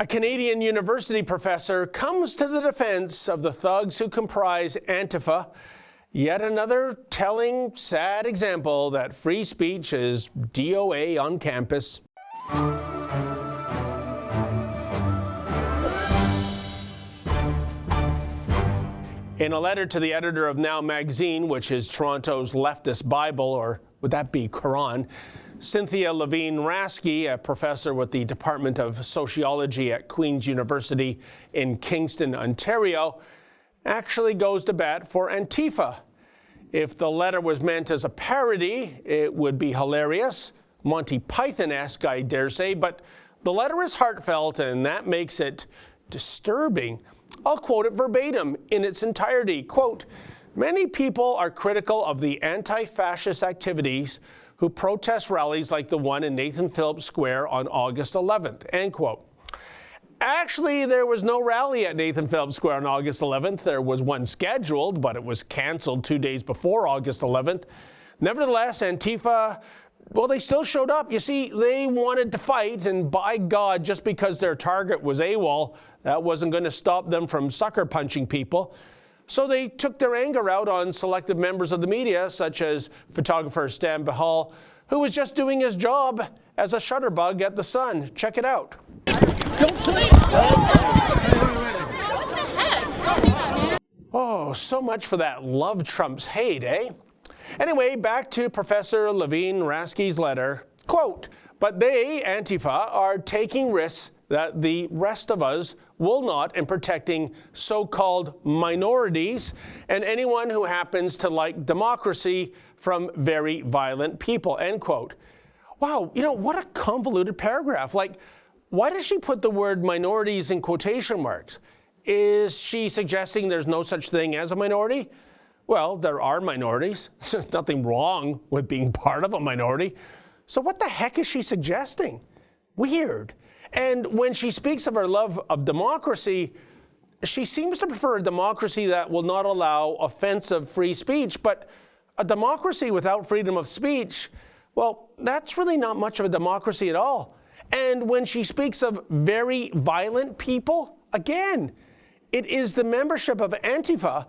A Canadian university professor comes to the defense of the thugs who comprise Antifa. Yet another telling, sad example that free speech is DOA on campus. In a letter to the editor of Now magazine, which is Toronto's leftist Bible, or would that be Quran, Cynthia Levine-Rasky, a professor with the Department of Sociology at Queen's University in Kingston, Ontario, actually goes to bat for Antifa. If the letter was meant as a parody, it would be hilarious, Monty Python-esque, I dare say, but the letter is heartfelt, and that makes it disturbing. I'll quote it verbatim in its entirety. Quote, "Many people are critical of the anti-fascist activities who protest rallies like the one in Nathan Phillips Square on August 11th, end quote. Actually, there was no rally at Nathan Phillips Square on August 11th. There was one scheduled, but it was canceled 2 days before August 11th. Nevertheless, Antifa, well, they still showed up. You see, they wanted to fight, and by God, just because their target was AWOL, that wasn't going to stop them from sucker punching people. So they took their anger out on selective members of the media, such as photographer Stan Bahal, who was just doing his job as a shutterbug at The Sun. Check it out. Oh, so much for that love trumps hate, eh? Anyway, back to Professor Levine-Rasky's letter. Quote, "But they, Antifa, are taking risks that the rest of us will not in protecting so-called minorities and anyone who happens to like democracy from very violent people," end quote. Wow, what a convoluted paragraph. Like, why does she put the word minorities in quotation marks? Is she suggesting there's no such thing as a minority? Well, there are minorities. There's nothing wrong with being part of a minority. So what the heck is she suggesting? Weird. And when she speaks of her love of democracy, she seems to prefer a democracy that will not allow offensive free speech. But a democracy without freedom of speech, well, that's really not much of a democracy at all. And when she speaks of very violent people, again, it is the membership of Antifa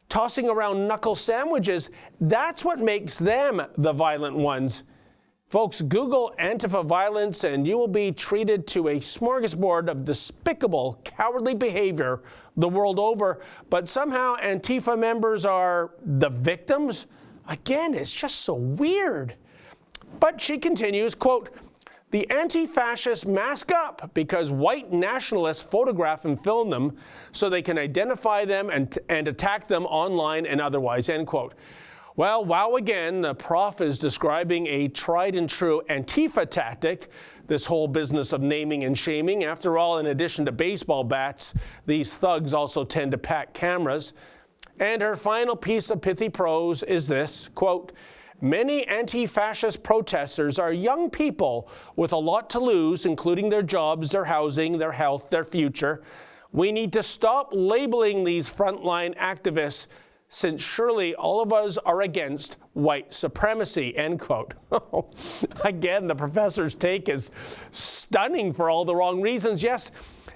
tossing around knuckle sandwiches. That's what makes them the violent ones. Folks, Google Antifa violence and you will be treated to a smorgasbord of despicable, cowardly behavior the world over. But somehow Antifa members are the victims? Again, it's just so weird. But she continues, quote, "The anti-fascists mask up because white nationalists photograph and film them so they can identify them and attack them online and otherwise," end quote. Well, wow again, the prof is describing a tried and true Antifa tactic, this whole business of naming and shaming. After all, in addition to baseball bats, these thugs also tend to pack cameras. And her final piece of pithy prose is this, quote, "Many anti-fascist protesters are young people with a lot to lose, including their jobs, their housing, their health, their future. We need to stop labeling these frontline activists since surely all of us are against white supremacy," end quote. Again, the professor's take is stunning for all the wrong reasons. Yes,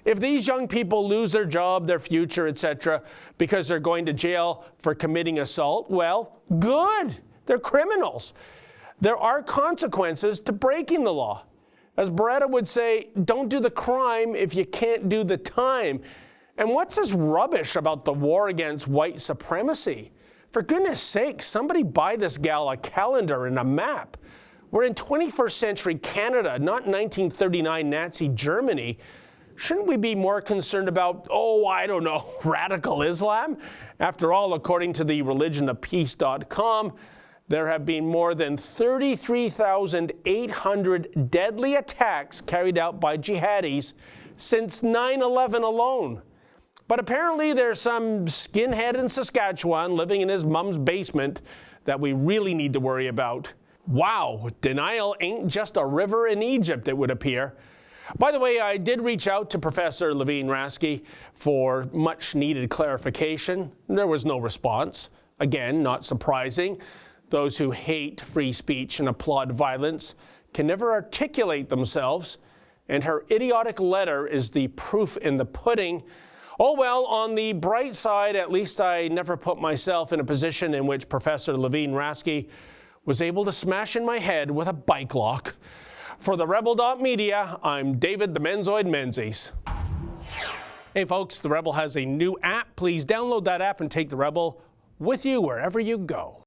if these young people lose their job, their future, etc., because they're going to jail for committing assault, well, good. They're criminals. There are consequences to breaking the law. As Beretta would say, don't do the crime if you can't do the time. And what's this rubbish about the war against white supremacy? For goodness sake, somebody buy this gal a calendar and a map. We're in 21st century Canada, not 1939 Nazi Germany. Shouldn't we be more concerned about, radical Islam? After all, according to the religionofpeace.com, there have been more than 33,800 deadly attacks carried out by jihadis since 9/11 alone. But apparently there's some skinhead in Saskatchewan living in his mom's basement that we really need to worry about. Wow, denial ain't just a river in Egypt, it would appear. By the way, I did reach out to Professor Levine-Rasky for much needed clarification. There was no response. Again, not surprising. Those who hate free speech and applaud violence can never articulate themselves. and her idiotic letter is the proof in the pudding. Oh well, on the bright side, at least I never put myself in a position in which Professor Levine Rasky was able to smash in my head with a bike lock. For the Rebel.media, I'm David the Menzoid Menzies. Hey folks, the Rebel has a new app. Please download that app and take the Rebel with you wherever you go.